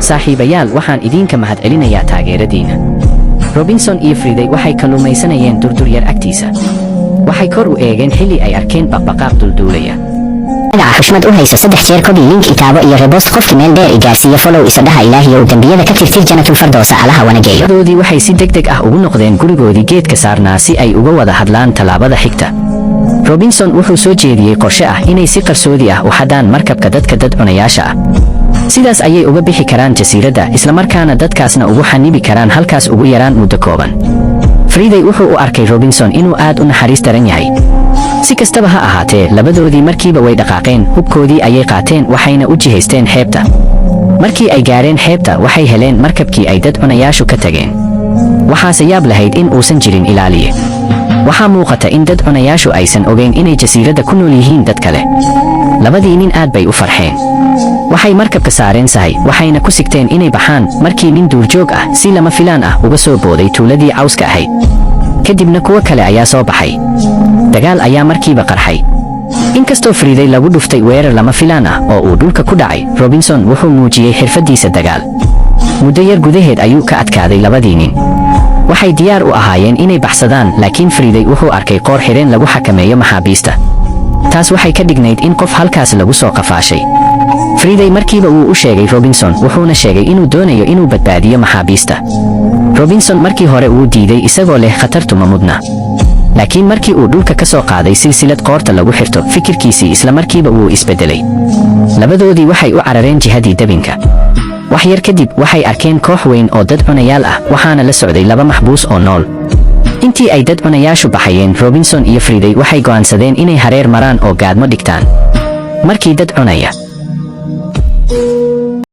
saaxiibayaal waxaan idinka mahadcelinayaa taageeradiina. Robinson iyo Friday waxay kalluumaysanayeen durdur yar agtiisa. waxay kor u eegeen xilli ay arkeen baqbaqaaq dulduulaya. magaca xushmad u hayso 3 jeer koobi link itaabo iyo repost qofkii meel dheer igaarsiiyo follow isadaha ilaahiyo dambiyada ka tirtir jannatul firdaws alaha wanageeyo. doodii waxay si degdeg ah ugu noqdeen gurigoodii geedka saarnaa si ay uga wada hadlaan talaabada xigta. Robinson wuxuu soo jeediyey qorshe ah inay si qarsoodi ah u xadaan markabka dadka dad cunayaasha ah. sidaas ayay uga bixi karaan jasiiradda isla markaana dadkaasna ugu xanibi karaan halkaas ugu yaraan muddo kooban. Friday wuxuu u arkay Robinson inuu aad u naxariis daran yahay. si kastaba ha ahaatee labadoodii markiiba way dhaqaaqeen, hubkoodii ayay qaateen waxayna u jihaysteen xeebta. markii ay gaareen xeebta waxay heleen markabkii ay dad cunayaashu ka tageen. waxaase yaab lahayd in uusan jirin ilaaliye. waxaa muuqata in dad cunayaashu aysan ogeyn inay jasiiradda ku nool yihiin dad kale. labadii nin aad bay u farxeen. waxay markabka saareen sahay waxayna ku sigteen inay baxaan markii nin duurjoog ah si lama filaan ah uga soo booday tuuladii cawska ahayd. kadibna kuwo kale ayaa soo baxay. dagaal ayaa markiiba qarxay. inkastoo Friday lagu dhuftay weerar lama filaan ah oo uu dhulka ku dhacay, Robinson wuxuu muujiyey xirfadiisa dagaal. muddo yar gudaheed ayuu ka adkaaday labadii nin. waxay diyaar u ahaayeen inay baxsadaan, laakiin Friday wuxuu arkay qoor xireen lagu xakameeyo maxaabiista. taas waxay ka dhignayd in qof halkaas lagu soo qafaashay. Friday markiiba wuu u sheegay Robinson wuxuuna sheegay inuu doonayo inuu badbaadiyo maxaabiista. Robinson markii hore wuu diiday isagoo leh khatartu ma mudna. laakiin markii uu dhulka ka soo qaaday silsilad qoorta lagu xirto, fikirkiisii isla markiiba wuu isbedelay. labadoodii waxay u carareen jihadii dabinka. wax yar kadib waxay arkeen koox weyn oo dad cunayaal ah, waxaana la socday 2 maxbuus oo nool. intii ay dad cunayaashu baxayeen, Robinson iyo Friday waxay go'aansadeen inay hareer maraan oo gaadmo dhigtaan. markii dad cunaya